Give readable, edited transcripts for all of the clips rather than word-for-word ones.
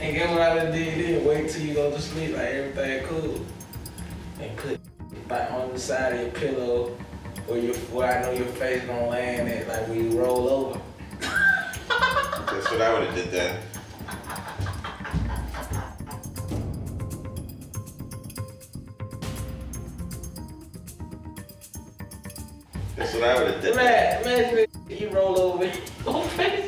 And get what I done did then, wait till you go to sleep, like everything cool. And put back on the side of your pillow where I know your face gonna land at, like when you roll over. That's what I would have did then. That's what I would have did. Man, imagine if you roll over your face.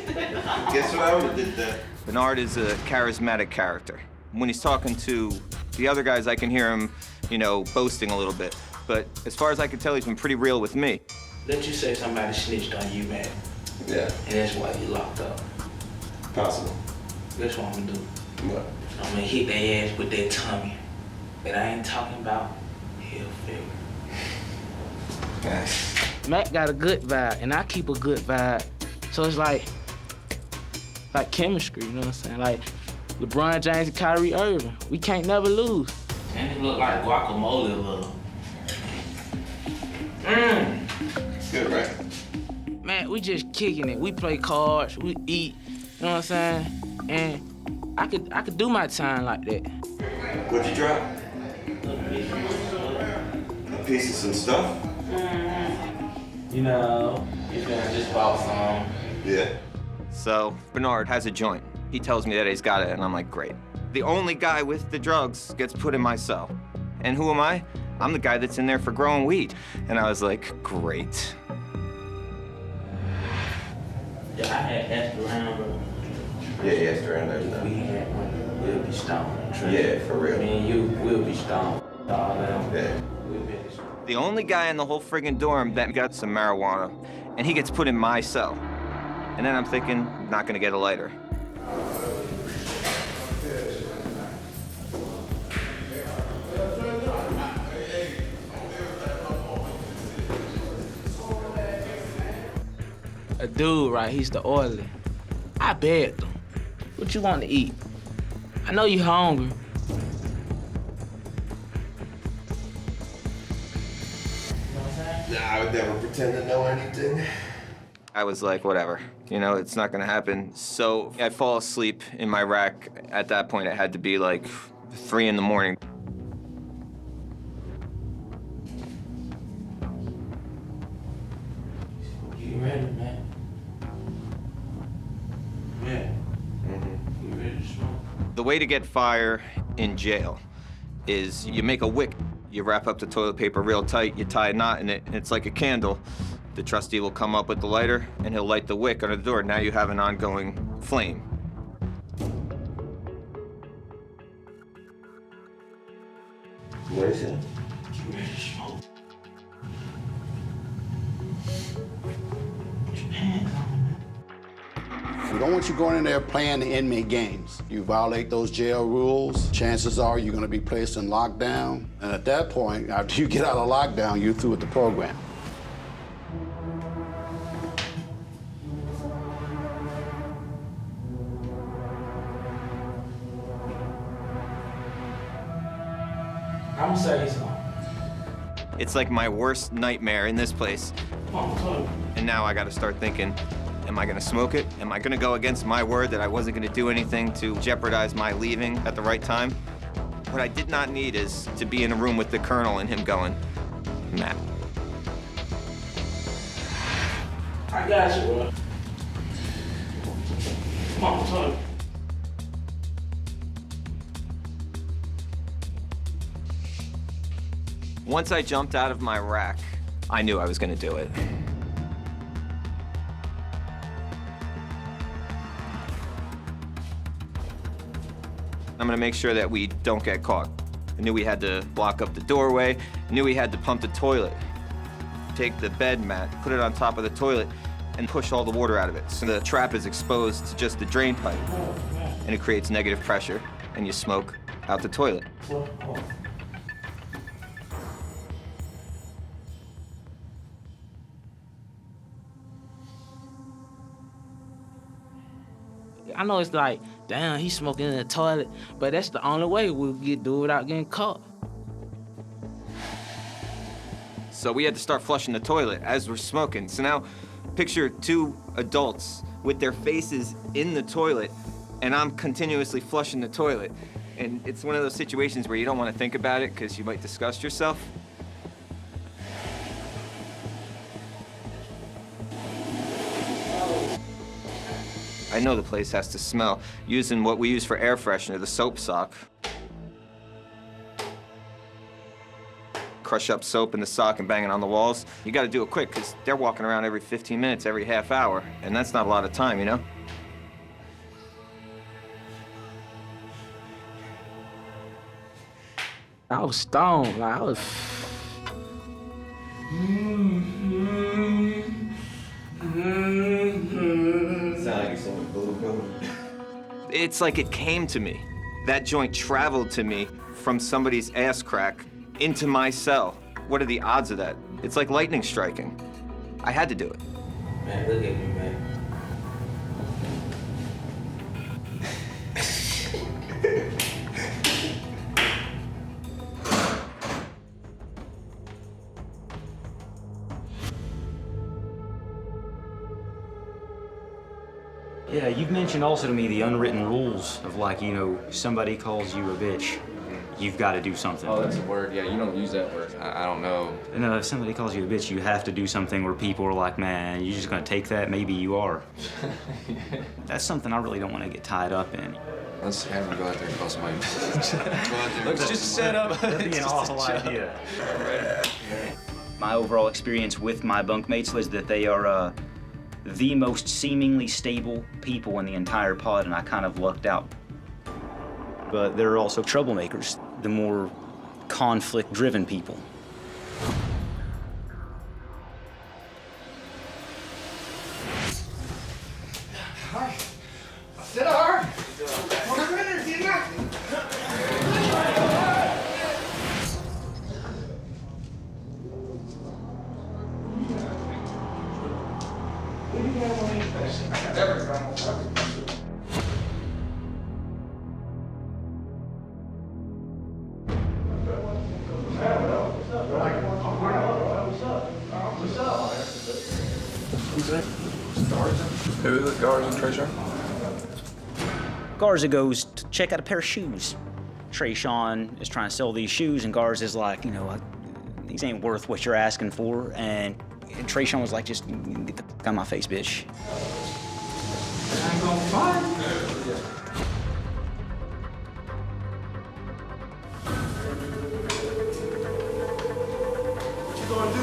Guess what I would have did then? Bernard is a charismatic character. When he's talking to the other guys, I can hear him, you know, boasting a little bit. But as far as I can tell, he's been pretty real with me. Let you say somebody snitched on you, man. Yeah. And that's why you locked up. Possible. That's what I'm gonna do. What? I'm gonna hit their ass with that tummy. But I ain't talking about heel figure. Nice. Mac got a good vibe, and I keep a good vibe. So it's like chemistry, you know what I'm saying? Like LeBron James and Kyrie Irving. We can't never lose. And it look like guacamole a little. It's good, right? Man, we just kicking it. We play cards, we eat, you know what I'm saying? And I could do my time like that. What'd you drop? A piece of some stuff? You know, if I just bought some. Yeah. So Bernard has a joint. He tells me that he's got it, and I'm like, great. The only guy with the drugs gets put in my cell. And who am I? I'm the guy that's in there for growing weed. And I was like, great. Yeah, I had asked around, bro. Yeah, he asked around If we everything. had one, we'll be stoned. Yeah, for real. Me and you, we'll be stoned. All them. Yeah. We'll be stoned. The only guy in the whole friggin' dorm that got some marijuana, and he gets put in my cell. And then I'm thinking, not gonna get a lighter. A dude, right, he's the oily. I begged him, what you want to eat? I know you hungry. Nah, I would never pretend to know anything. I was like, whatever, you know, it's not gonna happen. So I fall asleep in my rack. At that point, it had to be like 3 in the morning. You ready, man? Yeah. You ready to smoke? The way to get fire in jail is you make a wick. You wrap up the toilet paper real tight, you tie a knot in it, and it's like a candle. The trustee will come up with the lighter, and he'll light the wick under the door. Now you have an ongoing flame. What is it? You ready to smoke? Put your pants on, man. We don't want you going in there playing the inmate games. You violate those jail rules, chances are you're gonna be placed in lockdown. And at that point, after you get out of lockdown, you're through with the program. I'm gonna say something. It's like my worst nightmare in this place. Come on, talk. And now I gotta start thinking, am I gonna smoke it? Am I gonna go against my word that I wasn't gonna do anything to jeopardize my leaving at the right time? What I did not need is to be in a room with the colonel and him going, Matt. I got you, bro. Come on, talk. Once I jumped out of my rack, I knew I was gonna do it. I'm gonna make sure that we don't get caught. I knew we had to block up the doorway. I knew we had to pump the toilet. Take the bed mat, put it on top of the toilet, and push all the water out of it. So the trap is exposed to just the drain pipe. And it creates negative pressure, and you smoke out the toilet. I know it's like, damn, he's smoking in the toilet, but that's the only way we'll do it without getting caught. So we had to start flushing the toilet as we're smoking. So now picture 2 adults with their faces in the toilet and I'm continuously flushing the toilet. And it's one of those situations where you don't want to think about it because you might disgust yourself. I know the place has to smell, using what we use for air freshener, the soap sock. Crush up soap in the sock and bang it on the walls. You gotta do it quick, because they're walking around every 15 minutes, every half hour, and that's not a lot of time, you know? I was stoned, like I was. It's like it came to me. That joint traveled to me from somebody's ass crack into my cell. What are the odds of that? It's like lightning striking. I had to do it. Man, look at me, man. Yeah, you've mentioned also to me the unwritten rules of, like, you know, somebody calls you a bitch, you've got to do something. Oh, that's a word. Yeah, you don't use that word. I don't know. No, if somebody calls you a bitch, you have to do something where people are like, man, you're just gonna take that? Maybe you are. That's something I really don't want to get tied up in. Let's have him go out there and call somebody. Let's just set up. That'd be an awful idea. My overall experience with my bunkmates was that they are the most seemingly stable people in the entire pod, and I kind of lucked out. But there are also troublemakers, the more conflict-driven people. Who is it? Garza and Trayshawn? Garza goes to check out a pair of shoes. Trayshawn is trying to sell these shoes, and Garza's like, you know, these ain't worth what you're asking for. And Trayshawn was like, just get the f out of my face, bitch. I ain't gonna fight. What you gonna do?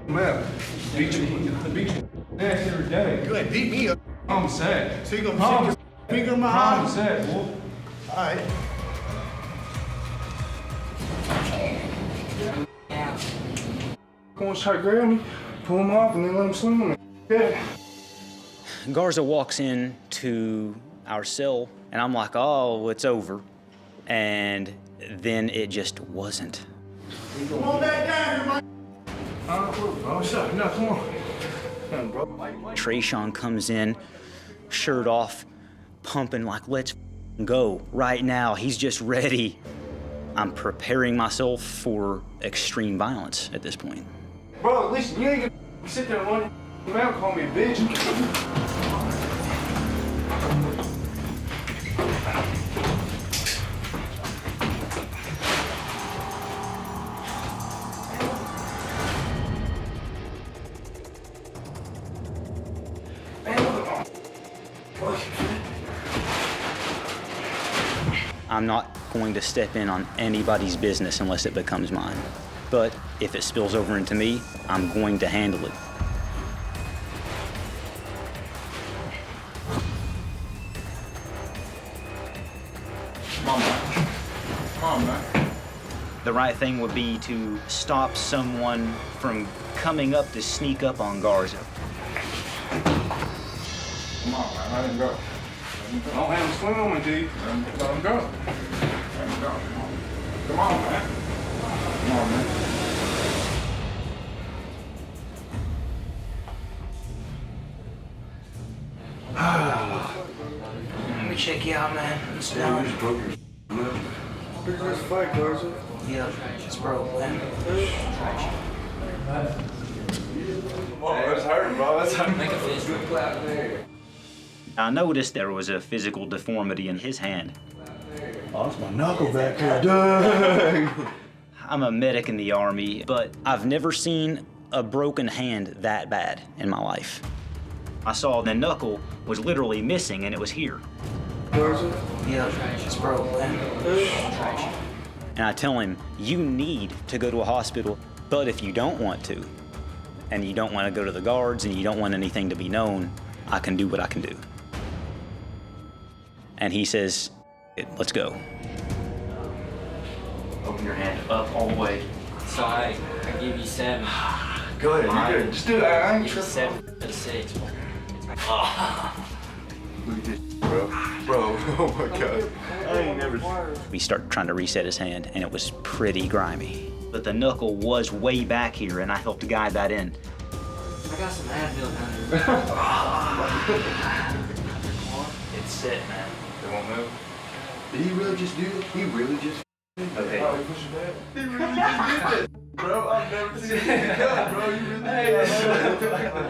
Man, beat you ass every day. You ain't beat me up. I'm sad. So you gonna stick your finger in my I'm eye? sad, boy. All right. Gonna try to grab me, pull him off, and then let him swim on me. Yeah. Garza walks in to our cell, and I'm like, oh, it's over. And then it just wasn't. Come on back down here, man. Oh, what's up? No, come on. Come on, bro. Trayshawn comes in, shirt off, pumping like, let's go right now. He's just ready. I'm preparing myself for extreme violence at this point. Bro, listen, you ain't gonna sit there and run your mouth, call me a bitch. I'm not going to step in on anybody's business unless it becomes mine. But if it spills over into me, I'm going to handle it. on, man. The right thing would be to stop someone from coming up to sneak up on Garza. Come on, man. Let him go. Don't have him swing on me, G. Let him go. Let him go. Come on, man. Come on, man. Let me check you out, man. It's down. Big ass fight, Garza. Yeah, it's broke, man. Oh, that's hurting, bro. That's hurting. Make a fist. Good clap there. I noticed there was a physical deformity in his hand. Oh, that's my knuckle back here. Dang. I'm a medic in the Army, but I've never seen a broken hand that bad in my life. I saw the knuckle was literally missing and it was here. Garza? Yeah, it's broke, man. And I tell him, you need to go to a hospital, but if you don't want to, and you don't want to go to the guards and you don't want anything to be known, I can do what I can do. And he says, let's go. Open your hand up all the way. Side. I give you 7. Go ahead, you good. Just do it. I ain't Give you tripping. 7 to 6. Look at this, bro. Bro, oh my God. I ain't never. We start trying to reset his hand, and it was pretty grimy. But the knuckle was way back here, and I helped guide that in. I got some Advil down here. It's set, man. They won't move. Did he really just do it? He really just. Okay. He really just did that. Bro, I've never seen it done, bro. You really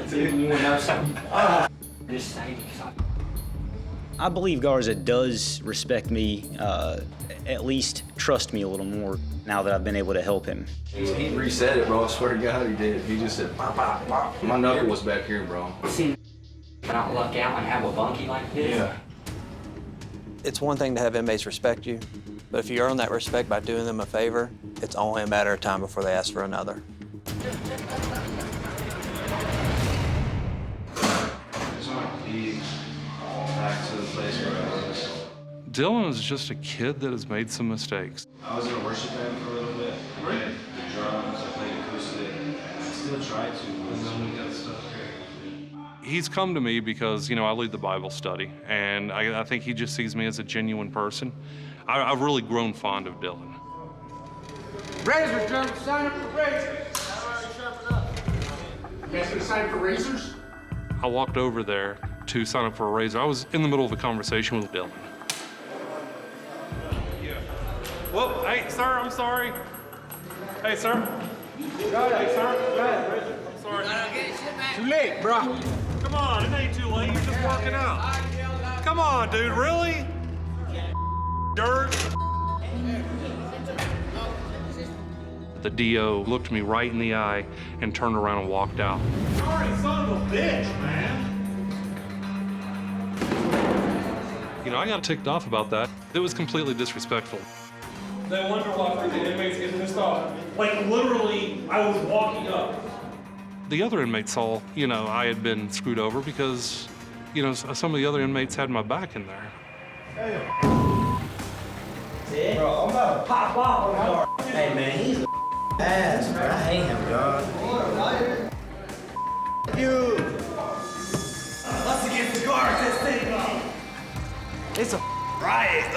did. You want to know something? Just say because I believe Garza does respect me, at least trust me a little more now that I've been able to help him. He reset it, bro. I swear to God he did. He just said, pop, pop, pop. My knuckle was back here, bro. see not luck out and have a bunkie like this. Yeah. It's one thing to have inmates respect you, but if you earn that respect by doing them a favor, it's only a matter of time before they ask for another. Dylan is just a kid that has made some mistakes. I was in a worship band for a little bit. I played the drums, I played acoustic. I still try to, but then we got stuff here. He's come to me because, you know, I lead the Bible study, and I think he just sees me as a genuine person. I've really grown fond of Dylan. Razors, John. Sign up for razors. You guys gonna sign up for razors? I walked over there to sign up for a razor. I was in the middle of a conversation with Dylan. Whoa, hey, sir, I'm sorry. Hey, sir. Hey, sir. I'm sorry. Too late, bro. Come on, it ain't too late. You're just working out. Come on, dude, really? Dirt. The DO looked me right in the eye and turned around and walked out. Sorry, son of a bitch, man. You know, I got ticked off about that. It was completely disrespectful. They wonder why the inmates get pissed off. Like, literally, I was walking up. The other inmates saw, you know, I had been screwed over because, you know, some of the other inmates had my back in there. Bro, I'm about to pop off on my. Hey man, he's a ass, bro. I hate him, dog. You. Let's get the guards. This thing. It's a riot.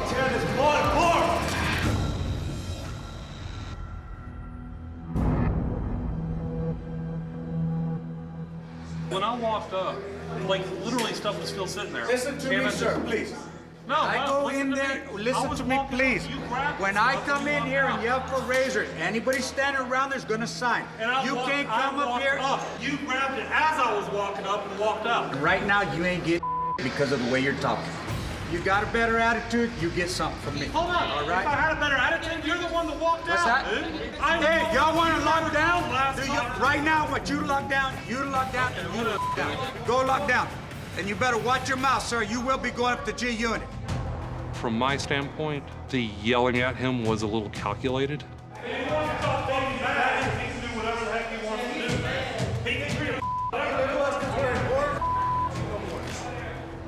Tear this blood apart. When I walked up, like, literally stuff was still sitting there. Listen to me, sir, please. No, I go in there, listen to me, please. When I come in here and yell for razors, anybody standing around there's gonna sign. You can't come up here. You grabbed it as I was walking up and walked out. Right now, you ain't getting because of the way you're talking. You got a better attitude, you get something from me. Hold on. All right? If I had a better attitude, you're the one that walked What's out, that? dude. Hey, y'all want to lock down? Right now, what you lock down, and you lock down. Go lock down. And you better watch your mouth, sir. You will be going up to G Unit. From my standpoint, the yelling at him was a little calculated. He wants to talk fucking bad. He can do whatever the heck he wants to do. He can treat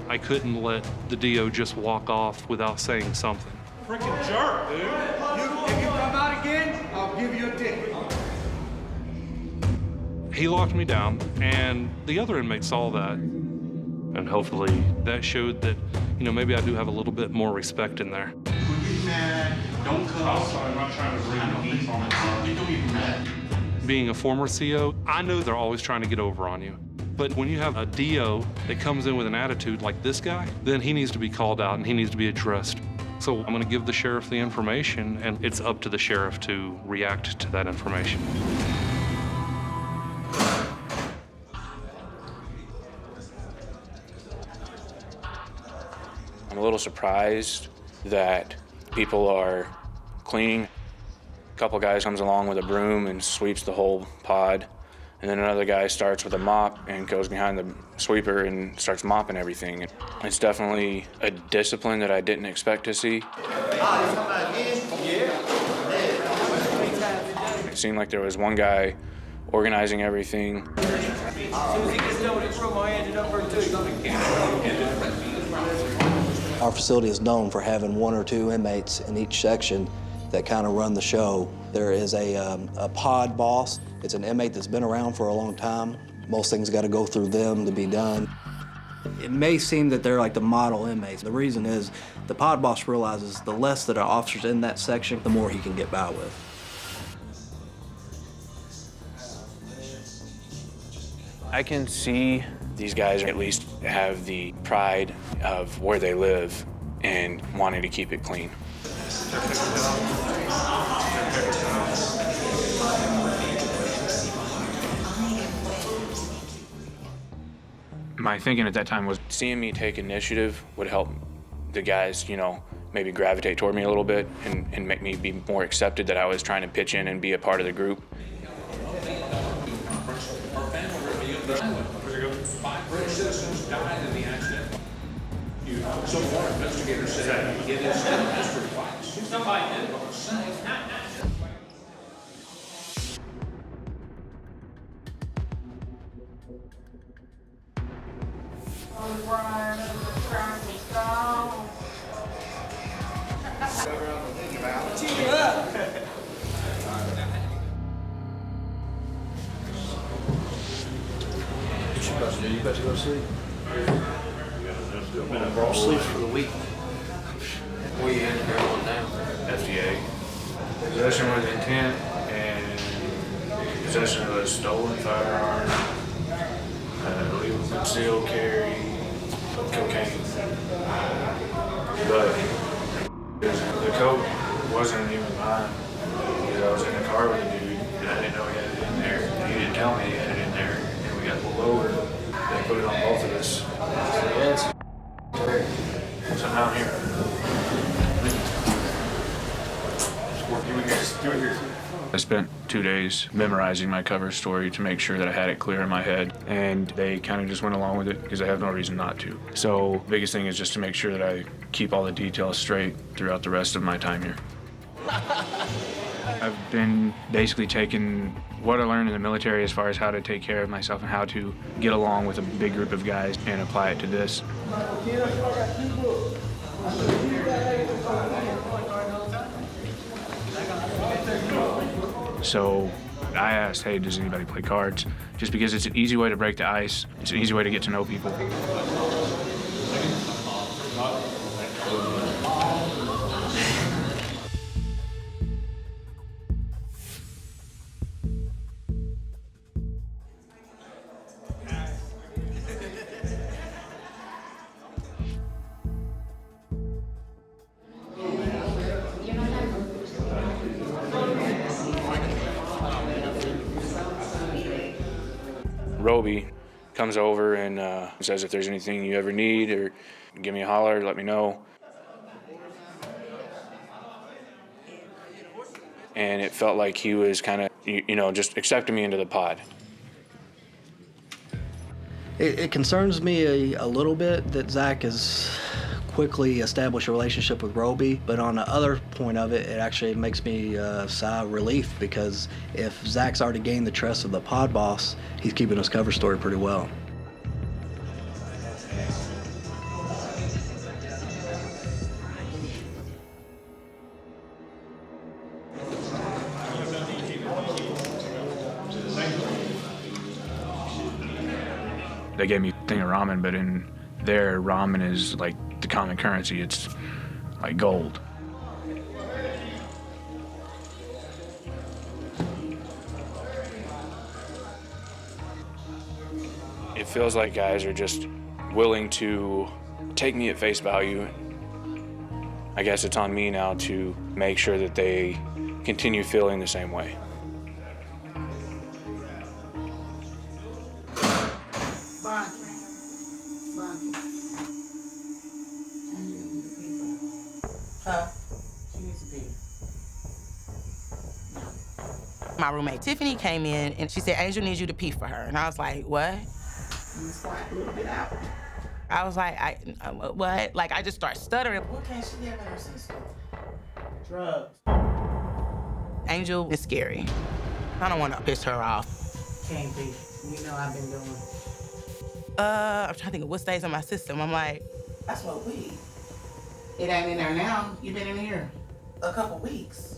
I I couldn't let the DO just walk off without saying something. Freaking jerk, dude. If you come out again, I'll give you a ticket. He locked me down, and the other inmates saw that. And hopefully that showed that, maybe I do have a little bit more respect in there. When you get mad, don't cuss. I'm not trying to bring heat on it. You don't get mad. Being a former CO, I know they're always trying to get over on you. But when you have a DO that comes in with an attitude like this guy, then he needs to be called out and he needs to be addressed. So I'm gonna give the sheriff the information, and it's up to the sheriff to react to that information. I'm a little surprised that people are cleaning. A couple guys comes along with a broom and sweeps the whole pod. And then another guy starts with a mop and goes behind the sweeper and starts mopping everything. It's definitely a discipline that I didn't expect to see. It seemed like there was one guy organizing everything. Our facility is known for having 1 or 2 inmates in each section that kind of run the show. There is a pod boss. It's an inmate that's been around for a long time. Most things got to go through them to be done. It may seem that they're like the model inmates. The reason is the pod boss realizes the less that are officers in that section, the more he can get by with. I can see these guys at least have the pride of where they live and wanting to keep it clean. My thinking at that time was seeing me take initiative would help the guys, maybe gravitate toward me a little bit and make me be more accepted that I was trying to pitch in and be a part of the group. 5 British citizens died in the accident. Civil War investigators said it is still a mystery box. Somebody did it. You about to go to sleep? Sleep for the week. Where you in here on now? FDA. Possession with intent and possession of a stolen firearm, illegal concealed carry, cocaine. But the coke wasn't even mine because I was in the car with a dude and I didn't know he had it in there. And he didn't tell me he had it in there. And we got pulled over. They put it on both of us. So now I'm here. I spent 2 days memorizing my cover story to make sure that I had it clear in my head, and they kind of just went along with it because I have no reason not to. So the biggest thing is just to make sure that I keep all the details straight throughout the rest of my time here. I've been basically taking what I learned in the military as far as how to take care of myself and how to get along with a big group of guys and apply it to this. So I asked, hey, does anybody play cards? Just because it's an easy way to break the ice. It's an easy way to get to know people. Roby comes over and says if there's anything you ever need or give me a holler, let me know. And it felt like he was kind of, just accepting me into the pod. It concerns me a little bit that Zach has quickly established a relationship with Roby, but on the other point of it, it actually makes me sigh of relief because if Zach's already gained the trust of the pod boss, he's keeping his cover story pretty well. They gave me a thing of ramen, but in there, ramen is like the common currency. It's like gold. It feels like guys are just willing to take me at face value. I guess it's on me now to make sure that they continue feeling the same way. My roommate Tiffany came in and she said, Angel needs you to pee for her. And I was like, what? I was like, what? Like, I just start stuttering. What can she have in her system? Drugs. Angel is scary. I don't want to piss her off. Can't be. You know I've been doing. I'm trying to think of what stays in my system. I'm like, I smoke weed. It ain't in there now. You been in here a couple weeks.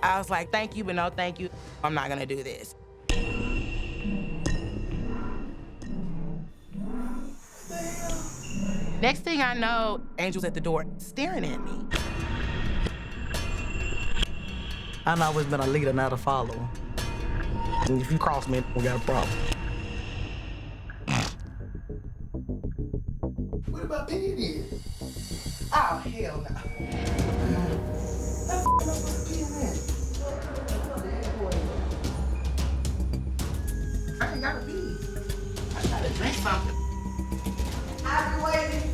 I was like, thank you, but no thank you. I'm not gonna do this. Next thing I know, Angel's at the door staring at me. I've always been a leader, not a follower. And if you cross me, we got a problem. What about P.D.? Oh, hell no. I ain't gotta pee. I gotta drink something. I'll be waiting.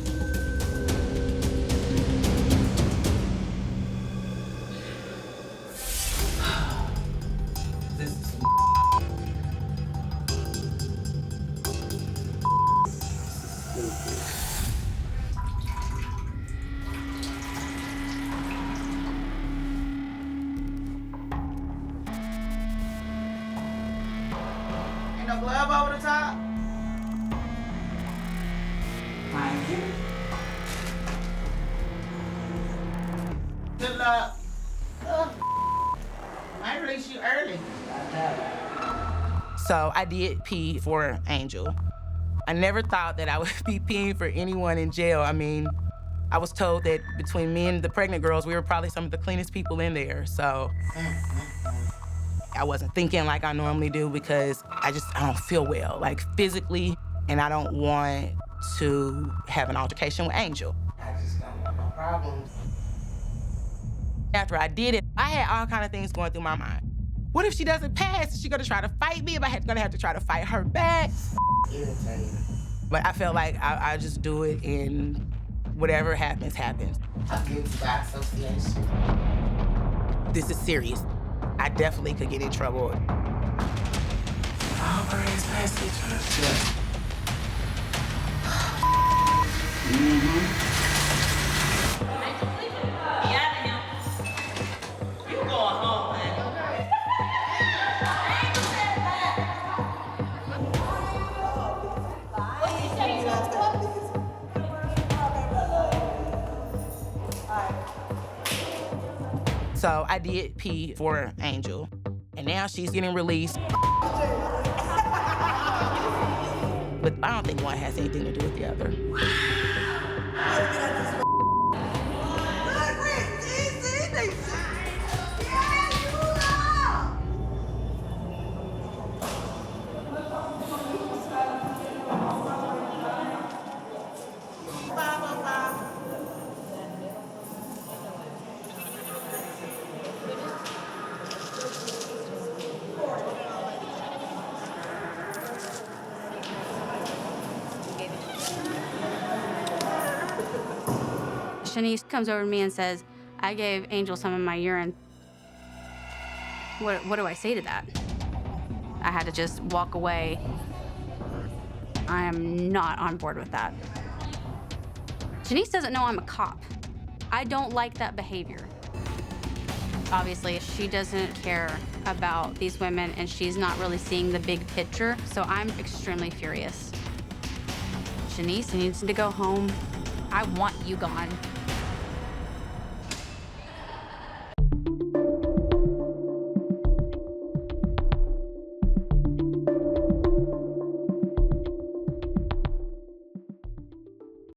This is ain't no glove over the top. Thank you. Good luck. I released you early. So I did pee for Angel. I never thought that I would be peeing for anyone in jail. I mean, I was told that between me and the pregnant girls, we were probably some of the cleanest people in there, so. I wasn't thinking like I normally do because I don't feel well, like physically, and I don't want to have an altercation with Angel. I just don't want no problems. After I did it, I had all kind of things going through my mind. What if she doesn't pass? Is she gonna try to fight me? Am I gonna have to try to fight her back? Irritating. But I felt like I just do it and whatever happens, happens. I'm guilty by association. This is serious. I definitely could get in trouble. Oh, Brady's passage. You going home, man. So I did pee for Angel, and now she's getting released. But I don't think one has anything to do with the other. Shanice comes over to me and says, I gave Angel some of my urine. What do I say to that? I had to just walk away. I am not on board with that. Shanice doesn't know I'm a cop. I don't like that behavior. Obviously, she doesn't care about these women and she's not really seeing the big picture, so I'm extremely furious. Shanice needs to go home. I want you gone.